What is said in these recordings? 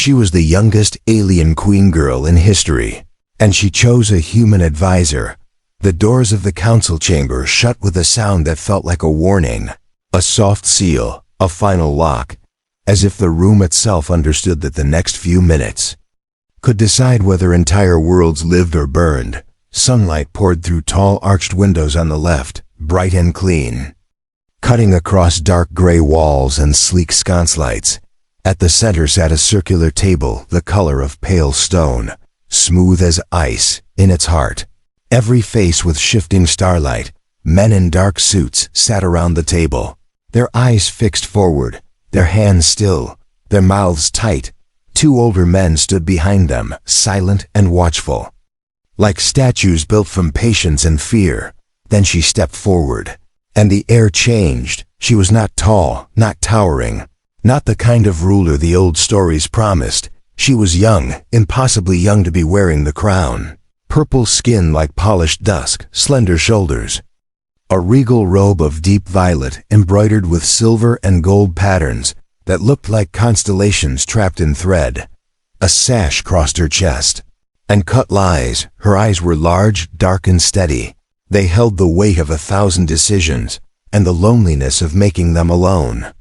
She was the youngest alien queen girl in history, and she chose a human advisor. The doors of the council chamber shut with a sound that felt like a warning, a soft seal, a final lock, as if the room itself understood that the next few minutes could decide whether entire worlds lived or burned. Sunlight poured through tall arched windows on the left, bright and clean, cutting across dark gray walls and sleek sconce lights. At the center sat a circular table, the color of pale stone, smooth as ice in its heart. Every face with shifting starlight. Men in dark suits sat around the table, their eyes fixed forward, their hands still, their mouths tight. Two older men stood behind them, silent and watchful, like statues built from patience and fear. Then she stepped forward, and the air changed. She was not tall, not towering, not the kind of ruler the old stories promised. She was young, impossibly young to be wearing the crown. Purple skin like polished dusk, slender shoulders. A regal robe of deep violet embroidered with silver and gold patterns that looked like constellations trapped in thread. A sash crossed her chest, and cut lies. Her eyes were large, dark and steady. They held the weight of 1,000 decisions, and the loneliness of making them alone.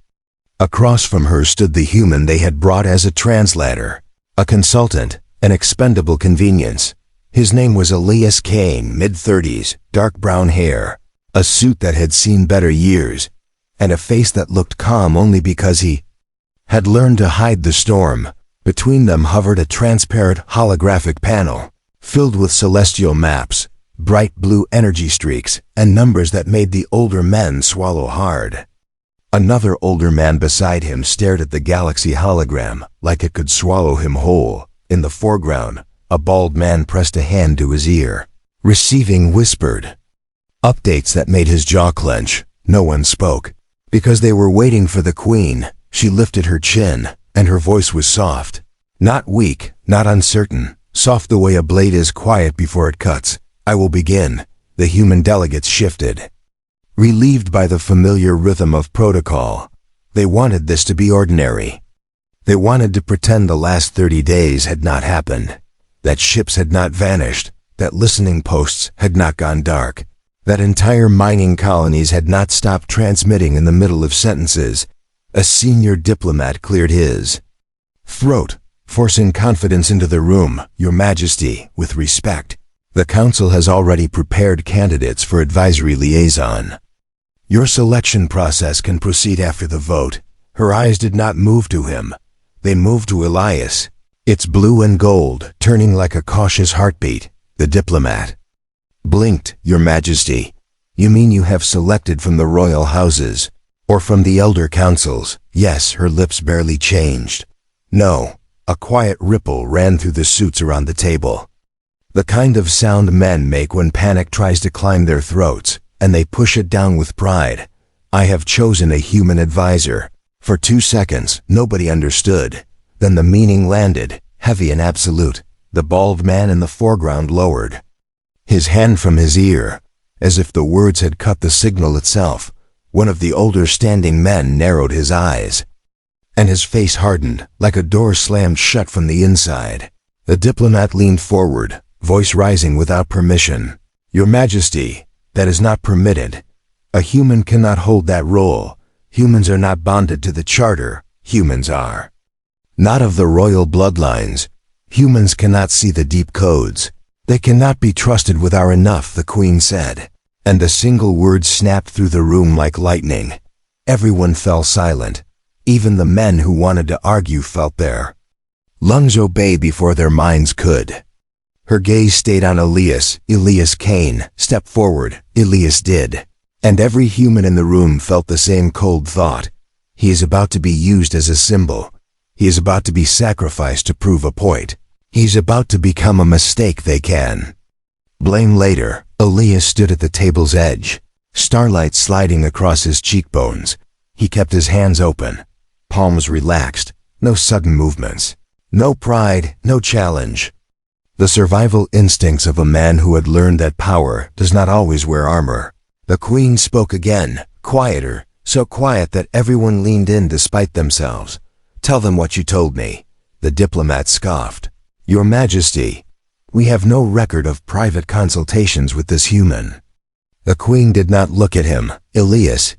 Across from her stood the human they had brought as a translator, a consultant, an expendable convenience. His name was Elias Kane, mid-30s, dark brown hair, a suit that had seen better years, and a face that looked calm only because he had learned to hide the storm. Between them hovered a transparent holographic panel, filled with celestial maps, bright blue energy streaks, and numbers that made the older men swallow hard. Another older man beside him stared at the galaxy hologram like it could swallow him whole. In the foreground, a bald man pressed a hand to his ear. Receiving whispered updates that made his jaw clench. No one spoke, because they were waiting for the queen. She lifted her chin, and her voice was soft. Not weak, not uncertain, soft the way a blade is quiet before it cuts. I will begin. The human delegates shifted, relieved by the familiar rhythm of protocol. They wanted this to be ordinary. They wanted to pretend the last 30 days had not happened, that ships had not vanished, that listening posts had not gone dark, that entire mining colonies had not stopped transmitting in the middle of sentences. A senior diplomat cleared his throat, forcing confidence into the room. Your Majesty, with respect, the Council has already prepared candidates for advisory liaison. Your selection process can proceed after the vote. Her eyes did not move to him. They moved to Elias. It's blue and gold, turning like a cautious heartbeat. The diplomat blinked. Your Majesty, you mean you have selected from the royal houses, or from the elder councils? Yes, her lips barely changed. No. A quiet ripple ran through the suits around the table. The kind of sound men make when panic tries to climb their throats, and they push it down with pride. I have chosen a human advisor. For 2 seconds, nobody understood. Then the meaning landed, heavy and absolute. The bald man in the foreground lowered his hand from his ear, as if the words had cut the signal itself. One of the older standing men narrowed his eyes, and his face hardened, like a door slammed shut from the inside. The diplomat leaned forward, voice rising without permission. Your Majesty, that is not permitted. A human cannot hold that role. Humans are not bonded to the charter. Humans are not of the royal bloodlines. Humans cannot see the deep codes. They cannot be trusted with our enough, the Queen said. And a single word snapped through the room like lightning. Everyone fell silent. Even the men who wanted to argue felt their lungs obey before their minds could. Her gaze stayed on Elias. Elias Kane, step forward. Elias did. And every human in the room felt the same cold thought. He is about to be used as a symbol. He is about to be sacrificed to prove a point. He's about to become a mistake they can blame later. Elias stood at the table's edge, starlight sliding across his cheekbones. He kept his hands open, palms relaxed, no sudden movements, no pride, no challenge. The survival instincts of a man who had learned that power does not always wear armor. The Queen spoke again, quieter, so quiet that everyone leaned in despite themselves. Tell them what you told me. The diplomat scoffed. Your Majesty, we have no record of private consultations with this human. The Queen did not look at him. Elias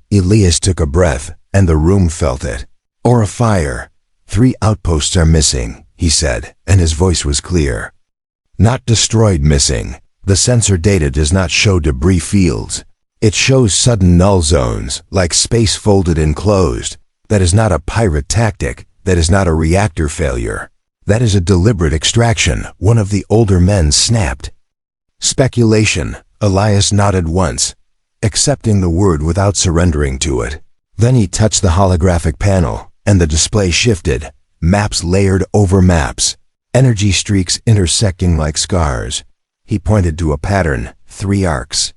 took a breath, and the room felt it. Or a fire. 3 outposts are missing, he said, and his voice was clear. Not destroyed, missing. The sensor data does not show debris fields. It shows sudden null zones, like space folded and closed. That is not a pirate tactic. That is not a reactor failure. That is a deliberate extraction, one of the older men snapped. Speculation. Elias nodded once, accepting the word without surrendering to it. Then he touched the holographic panel, and the display shifted. Maps layered over maps. Energy streaks intersecting like scars. He pointed to a pattern, 3 arcs.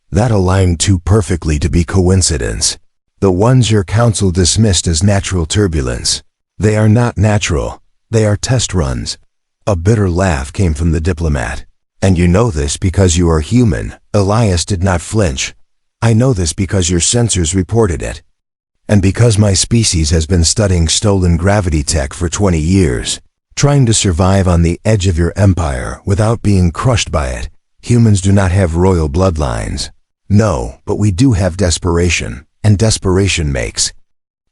That aligned too perfectly to be coincidence. The ones your council dismissed as natural turbulence. They are not natural. They are test runs. A bitter laugh came from the diplomat. And you know this because you are human. Elias did not flinch. I know this because your sensors reported it. And because my species has been studying stolen gravity tech for 20 years, trying to survive on the edge of your empire without being crushed by it. Humans do not have royal bloodlines. No, but we do have desperation, and desperation makes.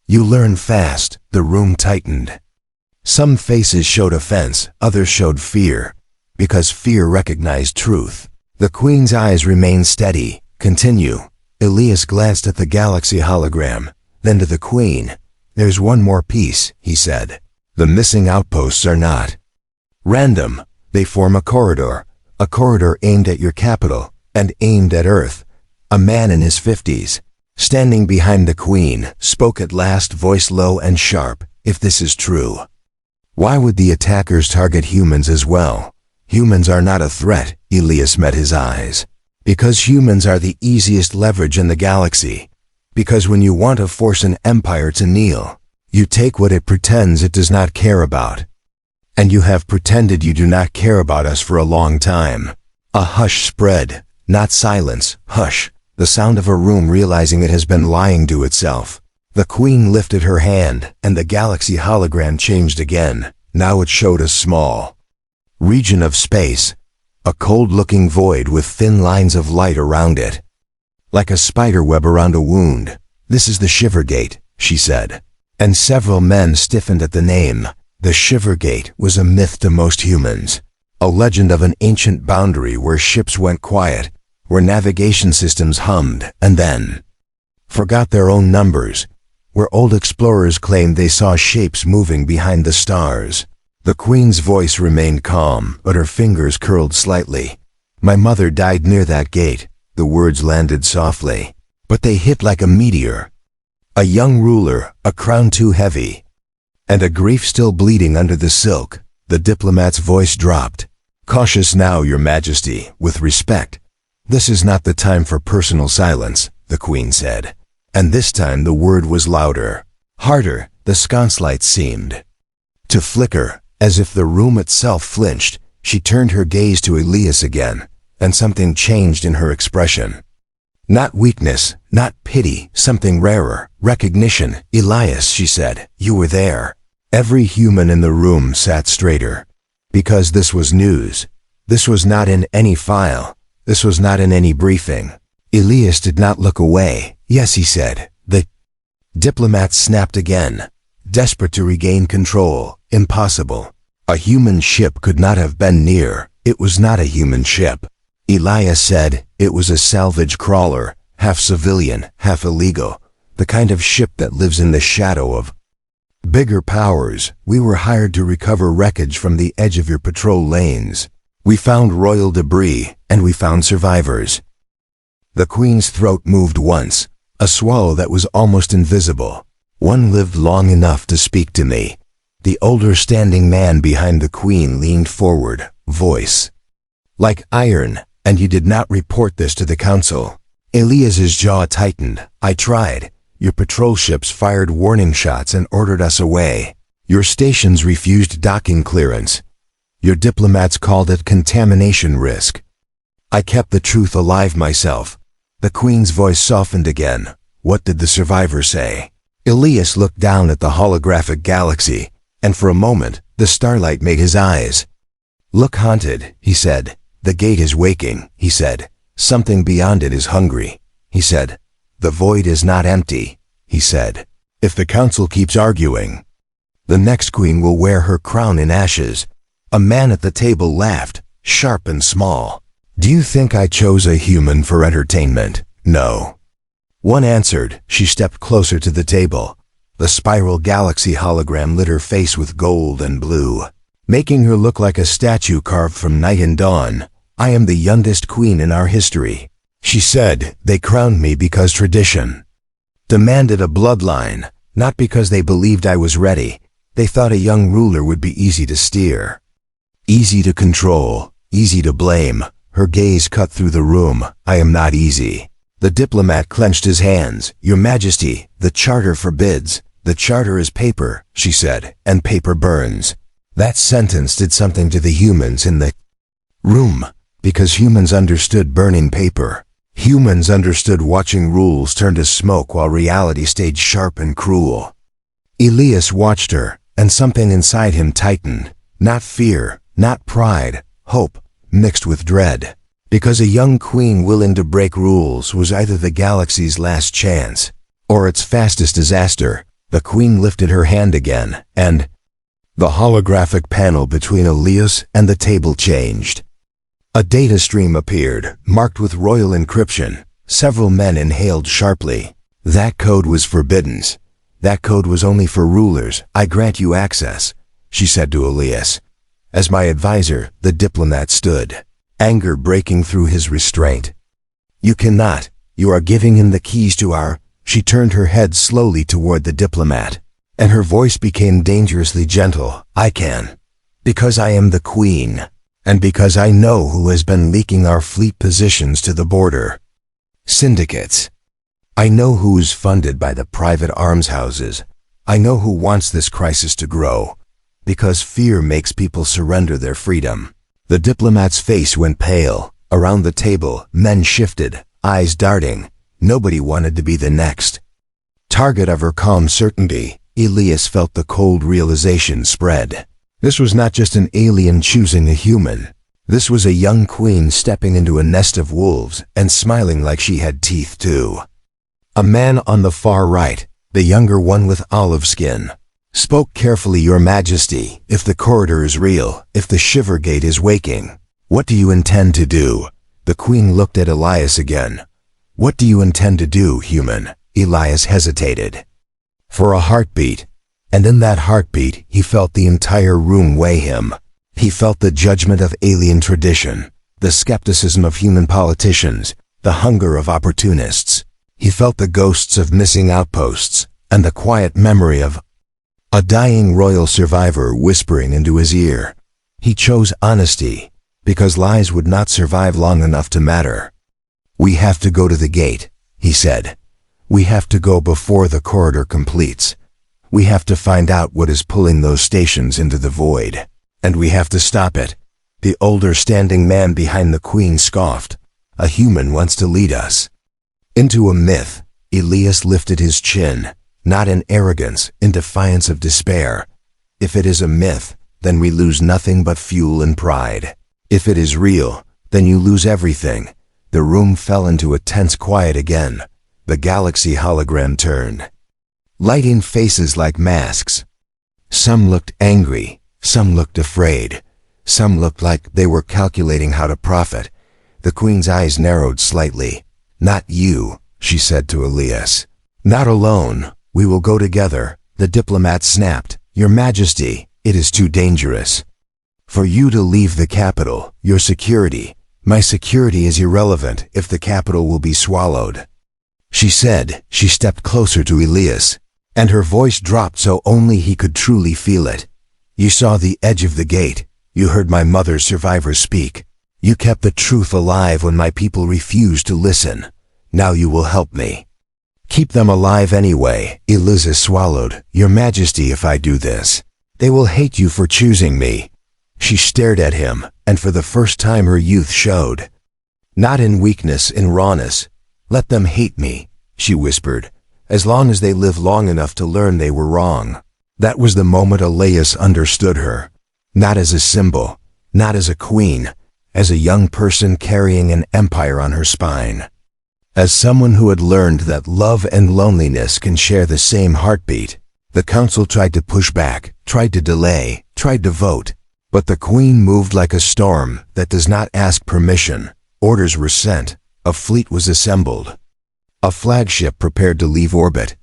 You learn fast. The room tightened. Some faces showed offense, others showed fear, because fear recognized truth. The Queen's eyes remained steady. Continue. Elias glanced at the galaxy hologram, then to the Queen. There's one more piece, he said. The missing outposts are not random. They form a corridor aimed at your capital, and aimed at Earth. A man in his 50s, standing behind the Queen, spoke at last, voice low and sharp. If this is true, why would the attackers target humans as well? Humans are not a threat. Elias met his eyes. Because humans are the easiest leverage in the galaxy. Because when you want to force an empire to kneel, you take what it pretends it does not care about. And you have pretended you do not care about us for a long time. A hush spread, not silence, hush, the sound of a room realizing it has been lying to itself. The Queen lifted her hand, and the galaxy hologram changed again. Now it showed a small region of space, a cold-looking void with thin lines of light around it, like a spider web around a wound. This is the Shivergate, she said, and several men stiffened at the name. The Shivergate was a myth to most humans, a legend of an ancient boundary where ships went quiet, where navigation systems hummed and then forgot their own numbers, where old explorers claimed they saw shapes moving behind the stars. The Queen's voice remained calm, but her fingers curled slightly. My mother died near that gate. The words landed softly, but they hit like a meteor. A young ruler, a crown too heavy, and a grief still bleeding under the silk. The diplomat's voice dropped. Cautious now, Your Majesty, with respect. This is not the time for personal silence, the Queen said. And this time the word was louder, harder. The sconce lights seemed to flicker, as if the room itself flinched. She turned her gaze to Elias again, and something changed in her expression. Not weakness, not pity, something rarer, recognition. Elias, she said, you were there. Every human in the room sat straighter. Because this was news. This was not in any file. This was not in any briefing. Elias did not look away. Yes, he said. The diplomat snapped again, desperate to regain control. Impossible. A human ship could not have been near. It was not a human ship. Elias said it was a salvage crawler, half civilian, half illegal, the kind of ship that lives in the shadow of bigger powers. We were hired to recover wreckage from the edge of your patrol lanes. We found royal debris, and we found survivors. The Queen's throat moved once, a swallow that was almost invisible. One lived long enough to speak to me. The older standing man behind the Queen leaned forward, voice like iron. And you did not report this to the council. Elias's jaw tightened. I tried. Your patrol ships fired warning shots and ordered us away. Your stations refused docking clearance. Your diplomats called it contamination risk. I kept the truth alive myself. The Queen's voice softened again. What did the survivor say? Elias looked down at the holographic galaxy, and for a moment, The starlight made his eyes look haunted, he said. The gate is waking, he said. Something beyond it is hungry, he said. The void is not empty, he said. If the council keeps arguing, the next queen will wear her crown in ashes. A man at the table laughed, sharp and small. Do you think I chose a human for entertainment? No. One answered. She stepped closer to the table. The spiral galaxy hologram lit her face with gold and blue, making her look like a statue carved from night and dawn. I am the youngest queen in our history, she said. They crowned me because tradition demanded a bloodline, not because they believed I was ready. They thought a young ruler would be easy to steer, easy to control, easy to blame. Her gaze cut through the room. I am not easy. The diplomat clenched his hands. Your Majesty, the charter forbids. The charter is paper, she said, and paper burns. That sentence did something to the humans in the room, because humans understood burning paper. Humans understood watching rules turn to smoke while reality stayed sharp and cruel. Elias watched her, and something inside him tightened. Not fear, not pride, hope, mixed with dread. Because a young queen willing to break rules was either the galaxy's last chance, or its fastest disaster. The queen lifted her hand again, and the holographic panel between Elias and the table changed. A data stream appeared, marked with royal encryption. Several men inhaled sharply. That code was forbidden. That code was only for rulers. I grant you access, she said to Elias. As my advisor, the diplomat stood, anger breaking through his restraint. You cannot. You are giving him the keys to our... She turned her head slowly toward the diplomat, and her voice became dangerously gentle. I can. Because I am the queen, and because I know who has been leaking our fleet positions to the border. Syndicates. I know who is funded by the private arms houses. I know who wants this crisis to grow, because fear makes people surrender their freedom. The diplomat's face went pale. Around the table, men shifted, eyes darting. Nobody wanted to be the next target of her calm certainty. Elias felt the cold realization spread. This was not just an alien choosing a human. This was a young queen stepping into a nest of wolves and smiling like she had teeth too. A man on the far right, the younger one with olive skin, spoke carefully. Your Majesty, if the corridor is real, if the shiver gate is waking, what do you intend to do? The queen looked at Elias again. What do you intend to do, human? Elias hesitated for a heartbeat, and in that heartbeat he felt the entire room weigh him. He felt the judgment of alien tradition, the skepticism of human politicians, the hunger of opportunists. He felt the ghosts of missing outposts, and the quiet memory of a dying royal survivor whispering into his ear. He chose honesty, because lies would not survive long enough to matter. We have to go to the gate, he said. We have to go before the corridor completes. We have to find out what is pulling those stations into the void. And we have to stop it. The older standing man behind the queen scoffed. A human wants to lead us into a myth. Elias lifted his chin, not in arrogance, in defiance of despair. If it is a myth, then we lose nothing but fuel and pride. If it is real, then you lose everything. The room fell into a tense quiet again. The galaxy hologram turned, lighting faces like masks. Some looked angry, some looked afraid, some looked like they were calculating how to profit. The queen's eyes narrowed slightly. Not you, she said to Elias. Not alone. We will go together. The diplomat snapped. Your Majesty, it is too dangerous for you to leave the capital. Your security. My security is irrelevant if the capital will be swallowed, she said. She stepped closer to Elias, and her voice dropped so only he could truly feel it. You saw the edge of the gate. You heard my mother's survivors speak. You kept the truth alive when my people refused to listen. Now you will help me keep them alive anyway. Elias swallowed. Your Majesty, if I do this, they will hate you for choosing me. She stared at him, and for the first time her youth showed. Not in weakness, in rawness. Let them hate me, she whispered, as long as they live long enough to learn they were wrong. That was the moment Elias understood her. Not as a symbol, not as a queen, as a young person carrying an empire on her spine. As someone who had learned that love and loneliness can share the same heartbeat, the council tried to push back, tried to delay, tried to vote. But the queen moved like a storm that does not ask permission. Orders were sent. A fleet was assembled. A flagship prepared to leave orbit,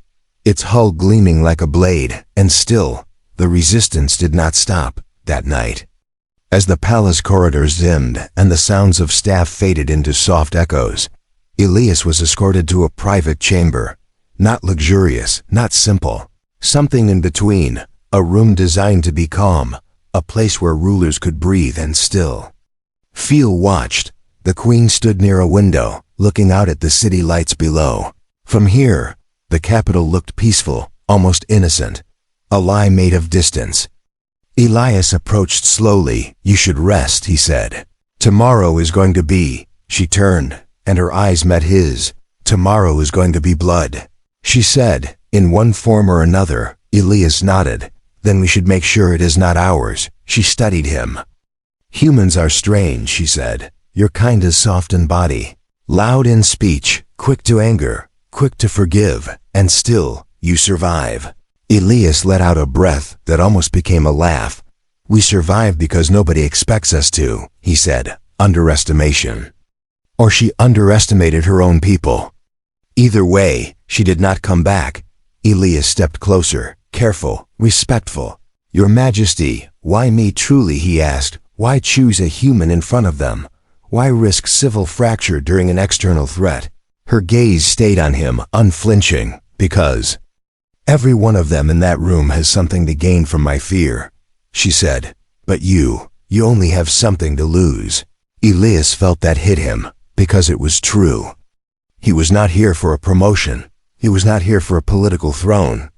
its hull gleaming like a blade, and still, the resistance did not stop that night. As the palace corridors dimmed and the sounds of staff faded into soft echoes, Elias was escorted to a private chamber. Not luxurious, not simple. Something in between, a room designed to be calm, a place where rulers could breathe and still feel watched. The queen stood near a window, looking out at the city lights below. From here, the capital looked peaceful, almost innocent, a lie made of distance. Elias approached slowly. "You should rest," he said. "Tomorrow is going to be." She turned, and her eyes met his. "Tomorrow is going to be blood," she said, in one form or another. Elias nodded. "Then we should make sure it is not ours." She studied him. "Humans are strange," she said. "Your kind is soft in body, loud in speech, quick to anger, quick to forgive, and still, you survive." Elias let out a breath that almost became a laugh. "We survive because nobody expects us to," he said. "Underestimation." Or she underestimated her own people. Either way, she did not come back. Elias stepped closer, careful, respectful. "Your Majesty, why me truly?" he asked. "Why choose a human in front of them? Why risk civil fracture during an external threat?" Her gaze stayed on him, unflinching. "Because every one of them in that room has something to gain from my fear," she said. "But you only have something to lose." Elias felt that hit him, because it was true. He was not here for a promotion. He was not here for a political throne.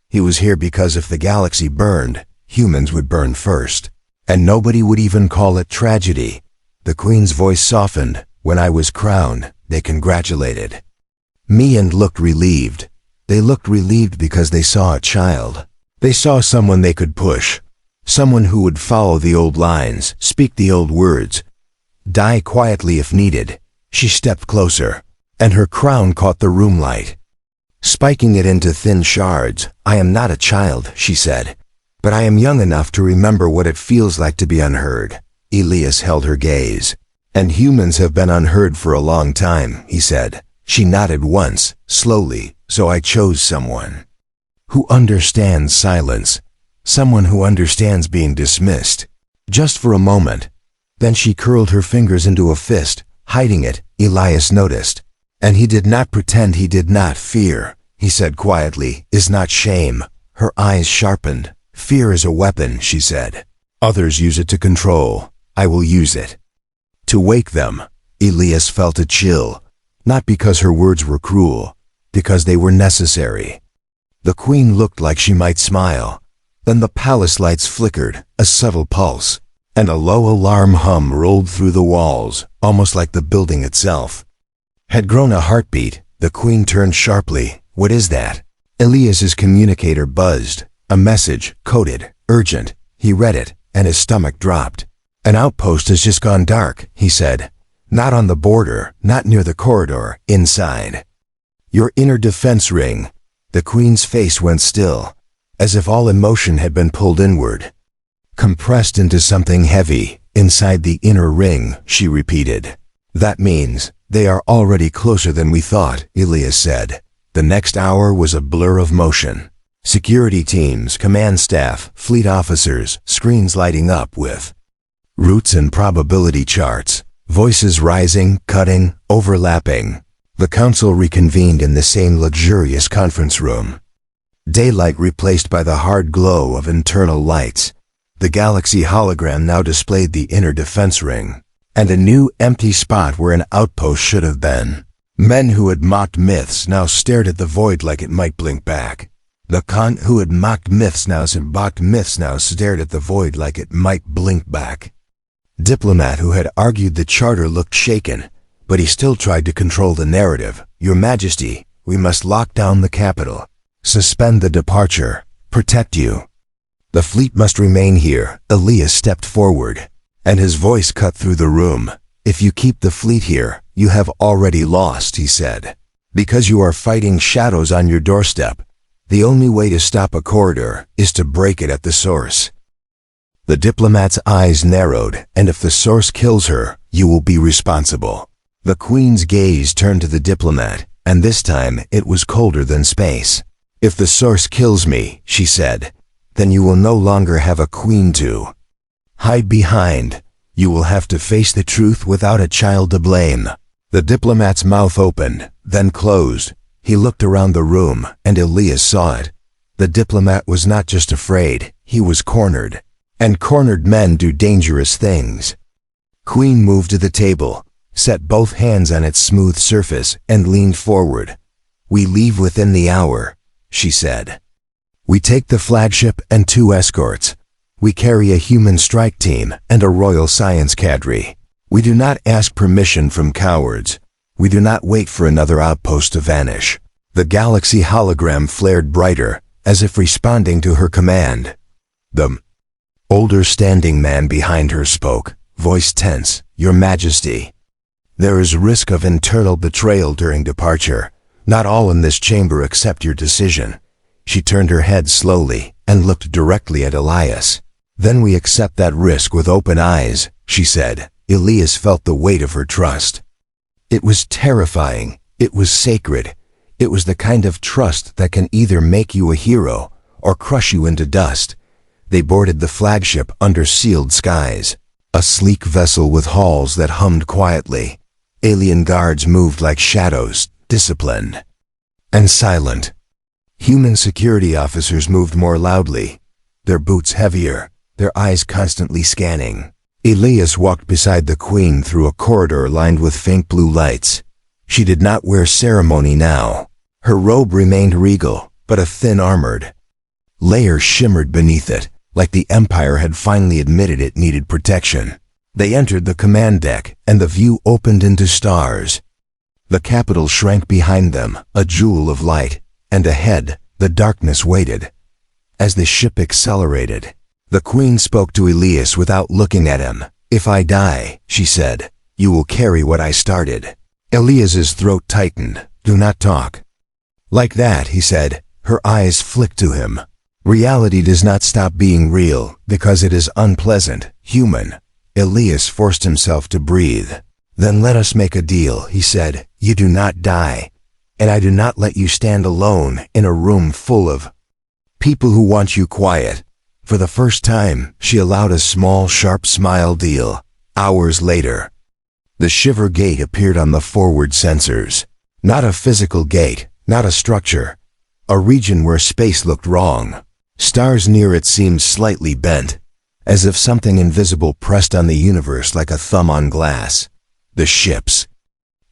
He was here because if the galaxy burned, humans would burn first. And nobody would even call it tragedy. The queen's voice softened. "When I was crowned, they congratulated me and looked relieved. They looked relieved because they saw a child. They saw someone they could push. Someone who would follow the old lines, speak the old words, die quietly if needed." She stepped closer, and her crown caught the room light, spiking it into thin shards. "I am not a child," she said, "but I am young enough to remember what it feels like to be unheard." Elias held her gaze. "And humans have been unheard for a long time," he said. She nodded once, slowly. "So I chose someone who understands silence, someone who understands being dismissed." Just for a moment. Then she curled her fingers into a fist, hiding it. Elias noticed. "And he did not pretend he did not fear," he said quietly. "Is not shame." Her eyes sharpened. "Fear is a weapon," she said. "Others use it to control. I will use it to wake them." Elias felt a chill, not because her words were cruel, because they were necessary. The queen looked like she might smile. Then the palace lights flickered, a subtle pulse, and a low alarm hum rolled through the walls, almost like the building itself had grown a heartbeat. The queen turned sharply. "What is that?" Elias's communicator buzzed. A message, coded, urgent. He read it, and his stomach dropped. "An outpost has just gone dark," he said. "Not on the border, not near the corridor, inside your inner defense ring." The queen's face went still, as if all emotion had been pulled inward, compressed into something heavy. "Inside the inner ring," she repeated. "That means they are already closer than we thought," Elias said. The next hour was a blur of motion. Security teams, command staff, fleet officers, screens lighting up with routes and probability charts, voices rising, cutting, overlapping. The council reconvened in the same luxurious conference room. Daylight replaced by the hard glow of internal lights. The galaxy hologram now displayed the inner defense ring, and a new empty spot where an outpost should have been. Men who had mocked myths now stared at the void like it might blink back. The Kant who had mocked myths now stared at the void like it might blink back. Diplomat who had argued the charter looked shaken, but he still tried to control the narrative. "Your Majesty, we must lock down the capital, suspend the departure, protect you." The fleet must remain here. Elias stepped forward, and his voice cut through the room. If you keep the fleet here, you have already lost, he said. Because you are fighting shadows on your doorstep. The only way to stop a corridor is to break it at the source. The diplomat's eyes narrowed, and if the source kills her, you will be responsible. The Queen's gaze turned to the diplomat, and this time it was colder than space. If the source kills me, she said, then you will no longer have a queen to hide behind. You will have to face the truth without a child to blame. The diplomat's mouth opened, then closed. He looked around the room, and Elias saw it. The diplomat was not just afraid, he was cornered. And cornered men do dangerous things. Queen moved to the table, set both hands on its smooth surface, and leaned forward. We leave within the hour, she said. We take the flagship and 2 escorts. We carry a human strike team and a royal science cadre. We do not ask permission from cowards. We do not wait for another outpost to vanish. The galaxy hologram flared brighter, as if responding to her command. The older standing man behind her spoke, voice tense, Your Majesty. There is risk of internal betrayal during departure. Not all in this chamber accept your decision. She turned her head slowly and looked directly at Elias. Then we accept that risk with open eyes, she said. Elias felt the weight of her trust. It was terrifying. It was sacred. It was the kind of trust that can either make you a hero or crush you into dust. They boarded the flagship under sealed skies, a sleek vessel with halls that hummed quietly. Alien guards moved like shadows, disciplined and silent. Human security officers moved more loudly, their boots heavier, their eyes constantly scanning. Elias walked beside the Queen through a corridor lined with faint blue lights. She did not wear ceremony now. Her robe remained regal, but a thin armored layer shimmered beneath it, like the Empire had finally admitted it needed protection. They entered the command deck, and the view opened into stars. The capital shrank behind them, a jewel of light, and ahead, the darkness waited. As the ship accelerated, the Queen spoke to Elias without looking at him. If I die, she said, you will carry what I started. Elias's throat tightened. Do not talk. Like that, he said. Her eyes flicked to him. Reality does not stop being real because it is unpleasant, human. Elias forced himself to breathe. Then let us make a deal, he said. You do not die, and I do not let you stand alone in a room full of people who want you quiet. For the first time, she allowed a small, sharp smile. Deal. Hours later, the Shiver Gate appeared on the forward sensors. Not a physical gate, not a structure. A region where space looked wrong. Stars near it seemed slightly bent, as if something invisible pressed on the universe like a thumb on glass. The ship's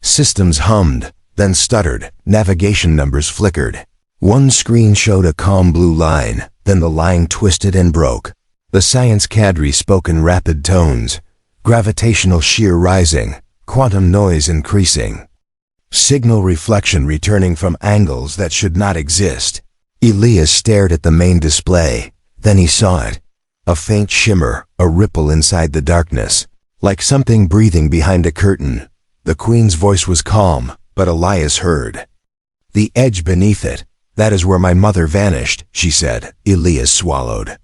systems hummed, then stuttered. Navigation numbers flickered. One screen showed a calm blue line, then the line twisted and broke. The science cadre spoke in rapid tones. Gravitational shear rising, quantum noise increasing. Signal reflection returning from angles that should not exist. Elias stared at the main display. Then he saw it. A faint shimmer, a ripple inside the darkness. Like something breathing behind a curtain. The Queen's voice was calm, but Elias heard. The edge beneath it. That is where my mother vanished, she said. Elias swallowed.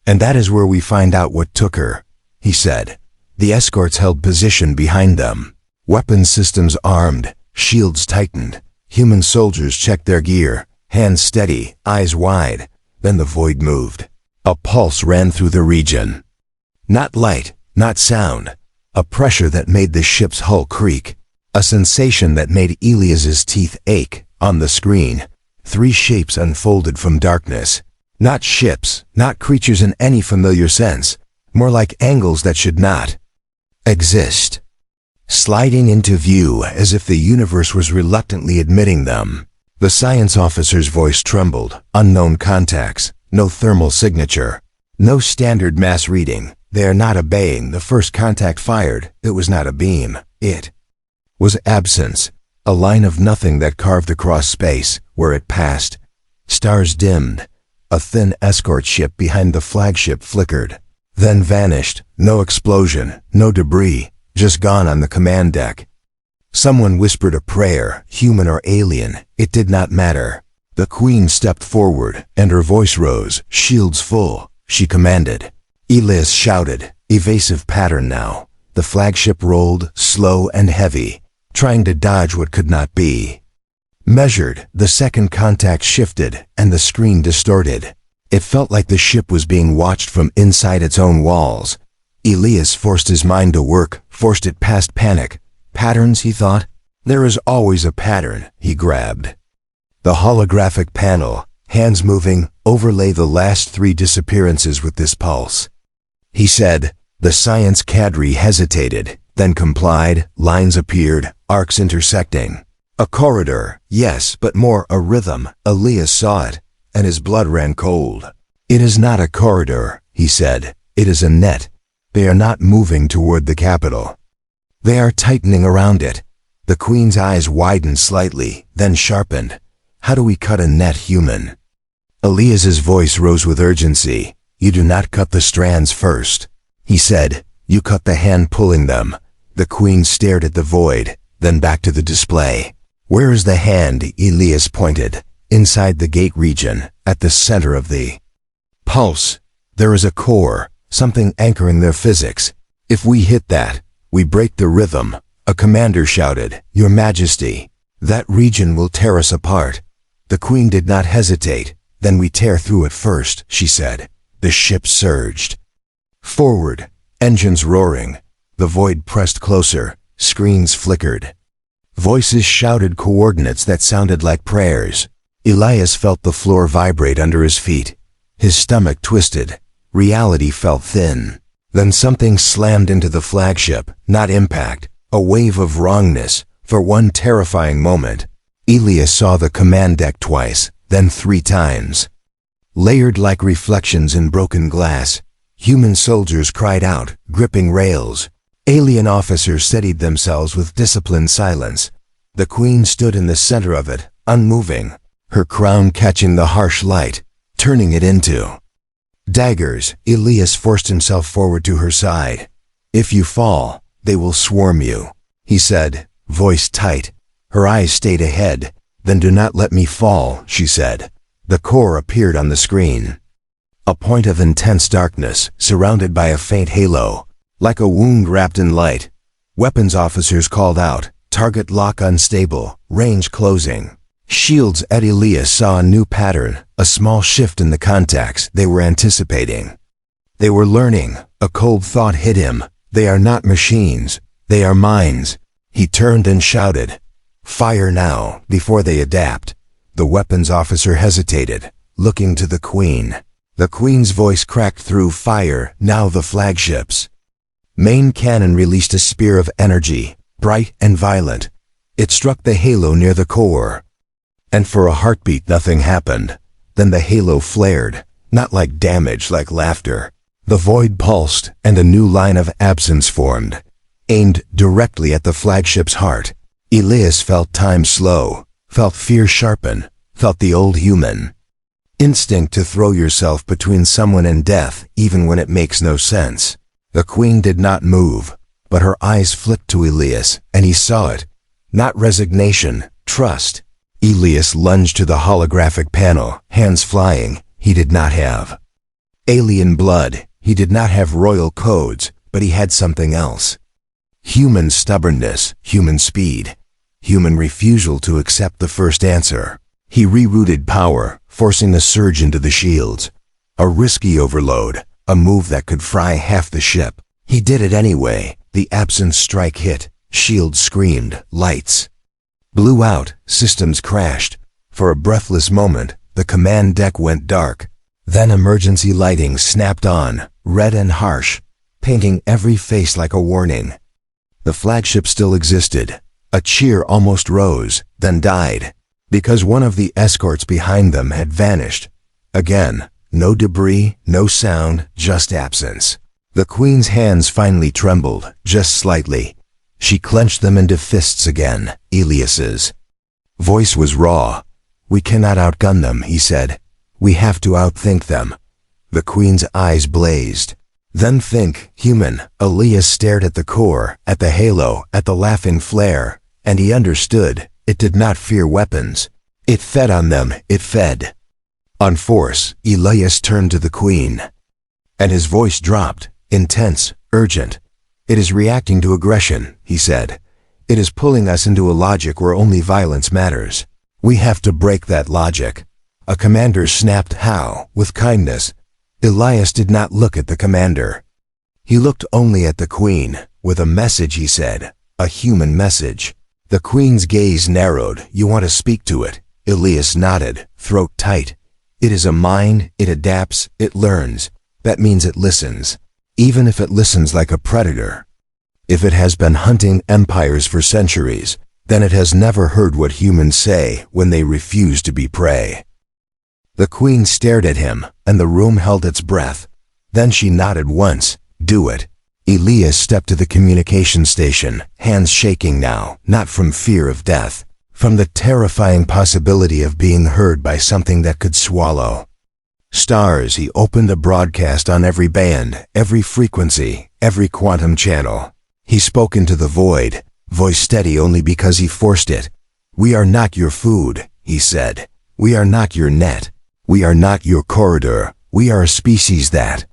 And that is where we find out what took her, he said. The escorts held position behind them. Weapon systems armed, shields tightened. Human soldiers checked their gear, hands steady, eyes wide. Then the void moved. A pulse ran through the region. Not light, not sound. A pressure that made the ship's hull creak. A sensation that made Elias's teeth ache. On the screen, 3 shapes unfolded from darkness. Not ships, not creatures in any familiar sense. More like angles that should not exist. Sliding into view as if the universe was reluctantly admitting them. The science officer's voice trembled. Unknown contacts. No thermal signature. No standard mass reading. They are not obeying. The first contact fired. It was not a beam. It was absence. A line of nothing that carved across space. Where it passed, stars dimmed. A thin escort ship behind the flagship flickered, then vanished. No explosion, no debris, just gone on the command deck. Someone whispered a prayer, human or alien, it did not matter. The Queen stepped forward, and her voice rose, shields full. She commanded. Elias shouted, evasive pattern now. The flagship rolled, slow and heavy, trying to dodge what could not be. Measured, the second contact shifted, and the screen distorted. It felt like the ship was being watched from inside its own walls. Elias forced his mind to work, forced it past panic. Patterns, he thought? There is always a pattern, he grabbed. The holographic panel, hands moving, overlay the last 3 disappearances with this pulse. He said. The science cadre hesitated, then complied. Lines appeared, arcs intersecting. A corridor, yes, but more a rhythm. Elias saw it, and his blood ran cold. It is not a corridor, he said. It is a net. They are not moving toward the capital. They are tightening around it. The Queen's eyes widened slightly, then sharpened. How do we cut a net, human? Elias's voice rose with urgency. You do not cut the strands first. He said, you cut the hand pulling them. The Queen stared at the void, then back to the display. Where is the hand? Elias pointed. Inside the gate region, at the center of the pulse. There is a core, something anchoring their physics. If we hit that, we break the rhythm. A commander shouted, Your Majesty, that region will tear us apart. The Queen did not hesitate. Then we tear through it first, she said. The ship surged. Forward, engines roaring. The void pressed closer, screens flickered. Voices shouted coordinates that sounded like prayers. Elias felt the floor vibrate under his feet. His stomach twisted. Reality felt thin. Then something slammed into the flagship, not impact, a wave of wrongness. For one terrifying moment, Elias saw the command deck twice, then 3 times. Layered like reflections in broken glass. Human soldiers cried out, gripping rails. Alien officers steadied themselves with disciplined silence. The Queen stood in the center of it, unmoving, her crown catching the harsh light, turning it into daggers. Elias forced himself forward to her side. If you fall, they will swarm you, he said, voice tight. Her eyes stayed ahead. Then do not let me fall, she said. The core appeared on the screen. A point of intense darkness, surrounded by a faint halo, like a wound wrapped in light. Weapons officers called out, target lock unstable, range closing. Shields at Elias saw a new pattern, a small shift in the contacts they were anticipating. They were learning. A cold thought hit him. They are not machines, they are minds. He turned and shouted, fire now, before they adapt. The weapons officer hesitated, looking to the Queen. The Queen's voice cracked through. Fire, now. The flagships. Main cannon released a spear of energy, bright and violent. It struck the halo near the core. And for a heartbeat nothing happened. Then the halo flared, not like damage, like laughter. The void pulsed, and a new line of absence formed, aimed directly at the flagship's heart. Elias felt time slow, felt fear sharpen, felt the old human instinct to throw yourself between someone and death, even when it makes no sense. The Queen did not move, but her eyes flicked to Elias, and he saw it. Not resignation, trust. Elias lunged to the holographic panel, hands flying. He did not have alien blood. He did not have royal codes, but he had something else. Human stubbornness, human speed, human refusal to accept the first answer. He rerouted power, forcing the surge into the shields. A risky overload, a move that could fry half the ship. He did it anyway. The absence strike hit. Shields screamed. Lights blew out. Systems crashed. For a breathless moment, the command deck went dark. Then emergency lighting snapped on, red and harsh, painting every face like a warning. The flagship still existed. A cheer almost rose, then died, because one of the escorts behind them had vanished. Again, no debris, no sound, just absence. The Queen's hands finally trembled, just slightly. She clenched them into fists again. Elias's voice was raw. We cannot outgun them, he said. We have to outthink them. The queen's eyes blazed. Then think, human. Elias stared at the core, at the halo, at the laughing flare, and he understood. It did not fear weapons. It fed on them, it fed. On force, Elias turned to the queen. And his voice dropped, intense, urgent. It is reacting to aggression, he said. It is pulling us into a logic where only violence matters. We have to break that logic. A commander snapped. How? With kindness. Elias did not look at the commander. He looked only at the queen. With a message, he said. A human message. The queen's gaze narrowed. You want to speak to it? Elias nodded, throat tight. It is a mind, it adapts, it learns. That means it listens. Even if it listens like a predator. If it has been hunting empires for centuries, then it has never heard what humans say when they refuse to be prey. The queen stared at him, and the room held its breath. Then she nodded once. Do it. Elias stepped to the communication station, hands shaking now, not from fear of death, from the terrifying possibility of being heard by something that could swallow. Stars. He opened a broadcast on every band, every frequency, every quantum channel. He spoke into the void, voice steady only because he forced it. We are not your food, he said. We are not your net. We are not your corridor. We are a species that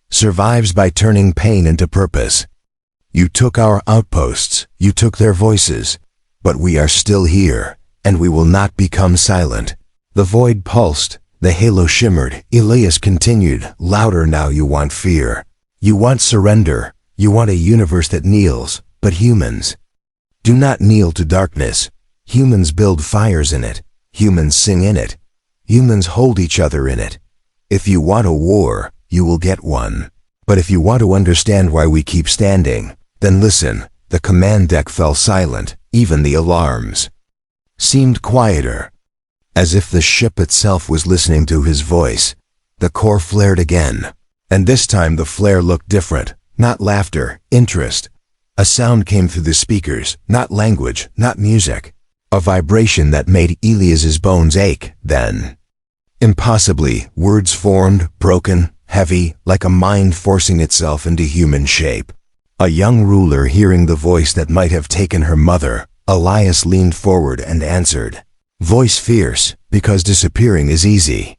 survives by turning pain into purpose. You took our outposts, you took their voices, but we are still here, and we will not become silent. The void pulsed, the halo shimmered. Elias continued, louder now. You want fear. You want surrender. You want a universe that kneels, but humans do not kneel to darkness. Humans build fires in it. Humans sing in it. Humans hold each other in it. If you want a war, you will get one. But if you want to understand why we keep standing, then listen. The command deck fell silent. Even the alarms seemed quieter, as if the ship itself was listening to his voice. The core flared again, and this time the flare looked different. Not laughter, interest. A sound came through the speakers, not language, not music. A vibration that made Elias's bones ache. Then, impossibly, words formed, broken, heavy, like a mind forcing itself into human shape. A young ruler hearing the voice that might have taken her mother. Elias leaned forward and answered. Voice fierce, because disappearing is easy.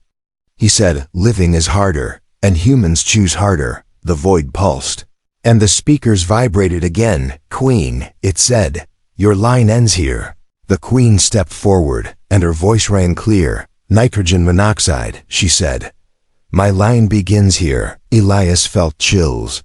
He said, living is harder, and humans choose harder. The void pulsed, and the speakers vibrated again. Queen, it said, your line ends here. The queen stepped forward, and her voice rang clear. Nitrogen monoxide, she said. My line begins here. Elias felt chills.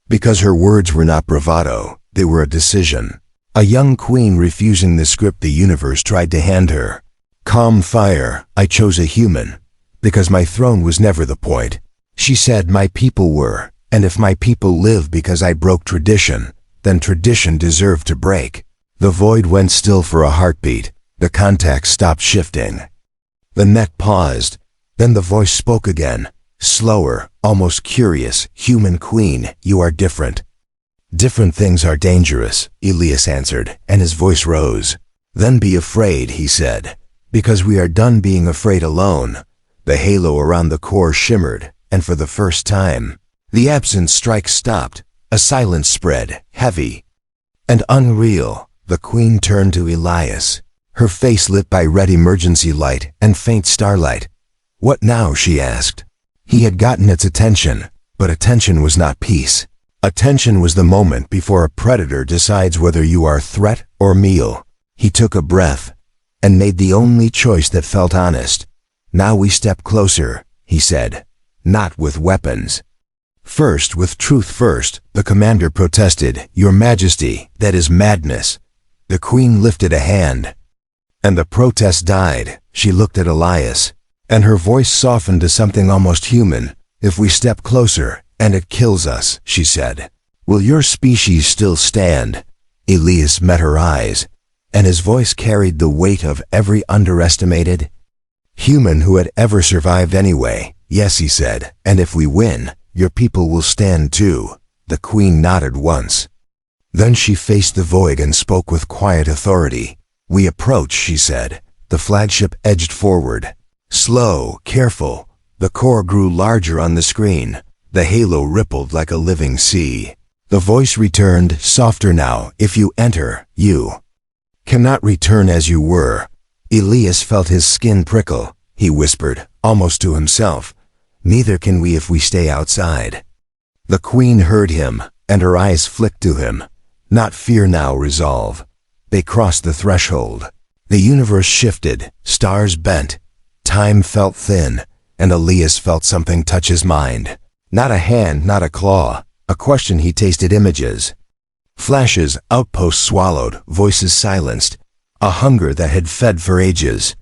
Because her words were not bravado, they were a decision. A young queen refusing the script the universe tried to hand her. Calm fire. I chose a human, because my throne was never the point. She said my people were, and if my people live because I broke tradition, then tradition deserved to break. The void went still for a heartbeat. The contact stopped shifting. The net paused. Then the voice spoke again, slower, almost curious. Human queen, you are different. Different things are dangerous, Elias answered, and his voice rose. Then be afraid, he said, because we are done being afraid alone. The halo around the core shimmered, and for the first time, the absence strike stopped. A silence spread, heavy and unreal. The queen turned to Elias, her face lit by red emergency light and faint starlight. What now? She asked. He had gotten its attention, but attention was not peace. Attention was the moment before a predator decides whether you are threat or meal. He took a breath and made the only choice that felt honest. Now we step closer, he said, not with weapons. First, with truth first, the commander protested. Your Majesty, that is madness. The queen lifted a hand, and the protest died. She looked at Elias, and her voice softened to something almost human. If we step closer, and it kills us, she said, will your species still stand? Elias met her eyes, and his voice carried the weight of every underestimated human who had ever survived anyway. Yes, he said, and if we win, your people will stand too. The queen nodded once. Then she faced the void and spoke with quiet authority. We approach, she said. The flagship edged forward. Slow, careful, the core grew larger on the screen. The halo rippled like a living sea. The voice returned, softer now. If you enter, you cannot return as you were. Elias felt his skin prickle. He whispered, almost to himself, neither can we if we stay outside. The queen heard him, and her eyes flicked to him. Not fear now, resolve. They crossed the threshold. The universe shifted, stars bent, time felt thin, and Elias felt something touch his mind. Not a hand, not a claw, a question he tasted images. Flashes, outposts swallowed, voices silenced, a hunger that had fed for ages.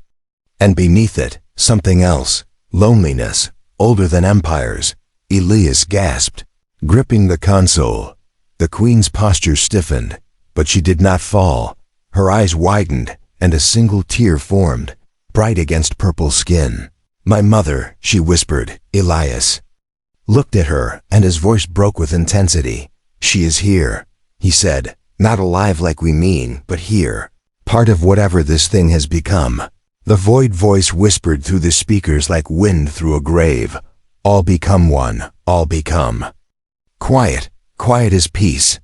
And beneath it, something else, loneliness, older than empires. Elias gasped, gripping the console. The queen's posture stiffened, but she did not fall. Her eyes widened, and a single tear formed, bright against purple skin. My mother, she whispered. Elias looked at her, and his voice broke with intensity. She is here, he said, not alive like we mean, but here, part of whatever this thing has become. The void voice whispered through the speakers like wind through a grave. All become one, all become. Quiet, quiet as peace.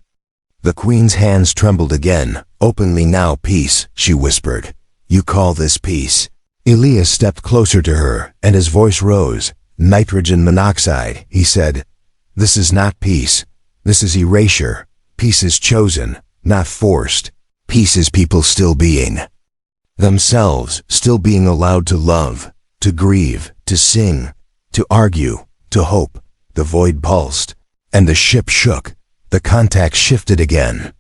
The queen's hands trembled again. Openly now, peace, she whispered. You call this peace? Elias stepped closer to her, and his voice rose. Nitrogen monoxide, he said. This is not peace. This is erasure. Peace is chosen, not forced. Peace is people still being themselves, still being allowed to love, to grieve, to sing, to argue, to hope. The void pulsed, and the ship shook. The contact shifted again.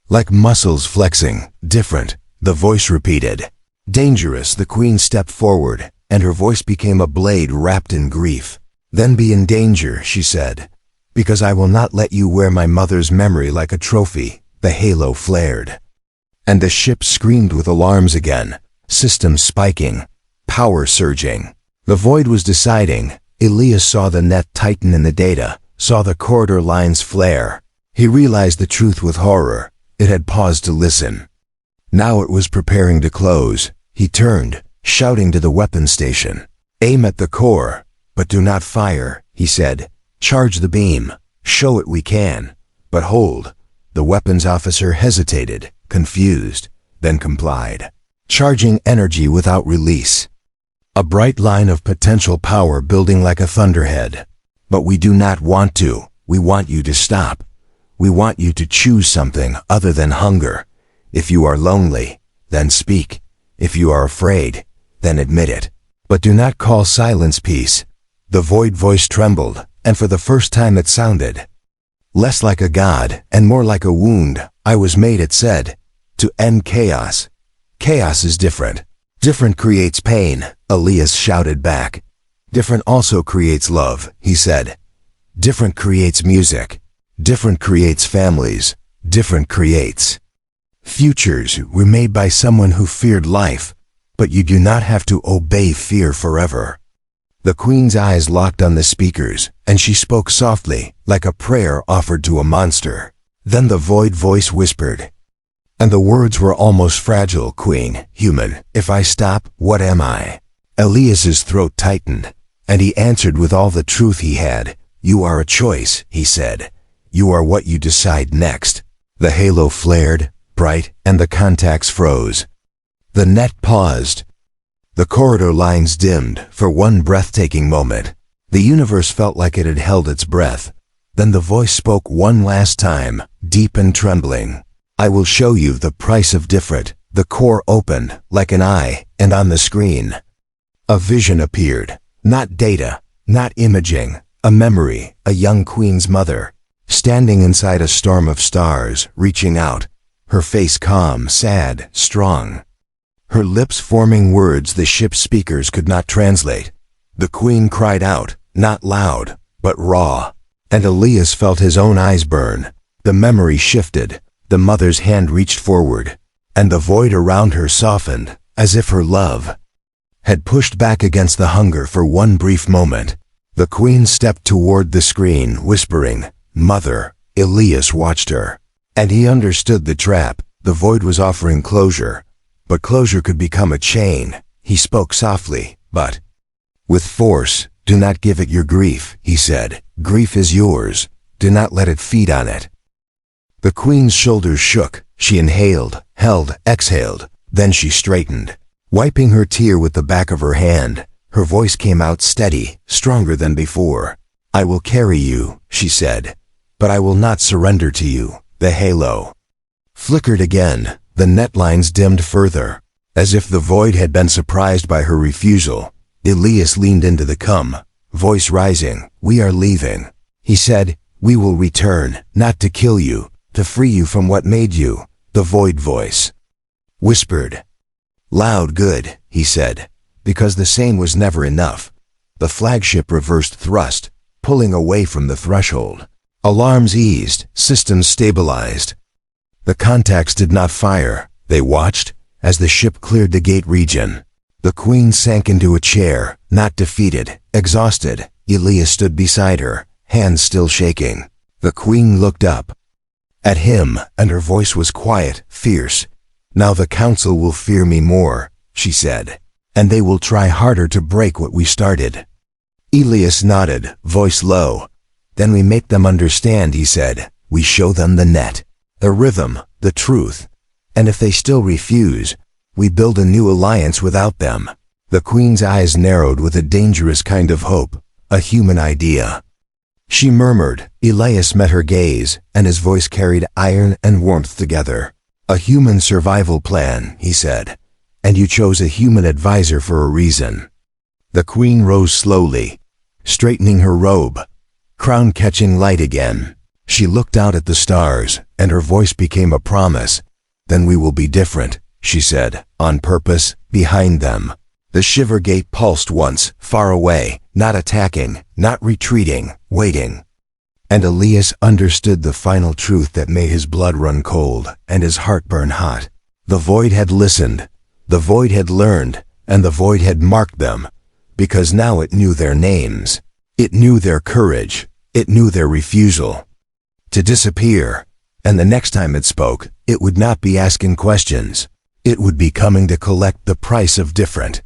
Like muscles flexing, different, the voice repeated. Dangerous, the queen stepped forward, and her voice became a blade wrapped in grief. Then be in danger, she said, because I will not let you wear my mother's memory like a trophy. The halo flared, and the ship screamed with alarms again, systems spiking, power surging. The void was deciding. Elias saw the net tighten in the data, saw the corridor lines flare. He realized the truth with horror. It had paused to listen. Now it was preparing to close. He turned, shouting to the weapon station. Aim at the core, but do not fire, he said. Charge the beam. Show it we can. But hold. The weapons officer hesitated, confused, then complied. Charging energy without release. A bright line of potential power building like a thunderhead. But we do not want to. We want you to stop. We want you to choose something other than hunger. If you are lonely, then speak. If you are afraid, then admit it. But do not call silence peace. The void voice trembled, and for the first time it sounded less like a god and more like a wound. I was made, it said, to end chaos. Chaos is different. Different creates pain, Elias shouted back. Different also creates love, he said. Different creates music. Different creates families. Different creates futures were made by someone who feared life, but you do not have to obey fear forever. The queen's eyes locked on the speakers, and she spoke softly, like a prayer offered to a monster. Then the void voice whispered, and the words were almost fragile, queen, human. If I stop, what am I? Elias's throat tightened, and he answered with all the truth he had. You are a choice, he said. You are what you decide next. The halo flared, bright, and the contacts froze. The net paused. The corridor lines dimmed for one breathtaking moment. The universe felt like it had held its breath. Then the voice spoke one last time, deep and trembling. I will show you the price of different. The core opened, like an eye, and on the screen a vision appeared. Not data, not imaging, a memory, a young queen's mother, standing inside a storm of stars, reaching out, her face calm, sad, strong. Her lips forming words the ship's speakers could not translate. The queen cried out, not loud, but raw, and Elias felt his own eyes burn. The memory shifted, the mother's hand reached forward, and the void around her softened, as if her love had pushed back against the hunger for one brief moment. The queen stepped toward the screen, whispering, Mother. Elias watched her, and he understood the trap. The void was offering closure, but closure could become a chain. He spoke softly, but With force, do not give it your grief, he said. Grief is yours. Do not let it feed on it. The queen's shoulders shook. She inhaled, held, exhaled. Then she straightened. Wiping her tear with the back of her hand, her voice came out steady, stronger than before. I will carry you, she said, but I will not surrender to you. The halo flickered again. The netlines dimmed further. As if the void had been surprised by her refusal, Elias leaned into the voice rising. We are leaving. He said, we will return, not to kill you, to free you from what made you. The void voice whispered. Loud good, he said, because the same was never enough. The flagship reversed thrust, pulling away from the threshold. Alarms eased, systems stabilized. The contacts did not fire. They watched as the ship cleared the gate region. The queen sank into a chair, not defeated, exhausted. Elias stood beside her, hands still shaking. The queen looked up at him, and her voice was quiet, fierce. Now the council will fear me more, she said, and they will try harder to break what we started. Elias nodded, voice low. Then we make them understand, he said. We show them the net, the rhythm, the truth. And if they still refuse, we build a new alliance without them. The queen's eyes narrowed with a dangerous kind of hope, a human idea. She murmured. Elias met her gaze, and his voice carried iron and warmth together. A human survival plan, he said, and you chose a human advisor for a reason. The queen rose slowly, straightening her robe, crown catching light again. She looked out at the stars, and her voice became a promise. Then we will be different, she said, on purpose, behind them. The shiver gate pulsed once, far away, not attacking, not retreating, waiting. And Elias understood the final truth that made his blood run cold and his heart burn hot. The void had listened, the void had learned, and the void had marked them, because now it knew their names. It knew their courage. It knew their refusal to disappear. And the next time it spoke, it would not be asking questions. It would be coming to collect the price of different.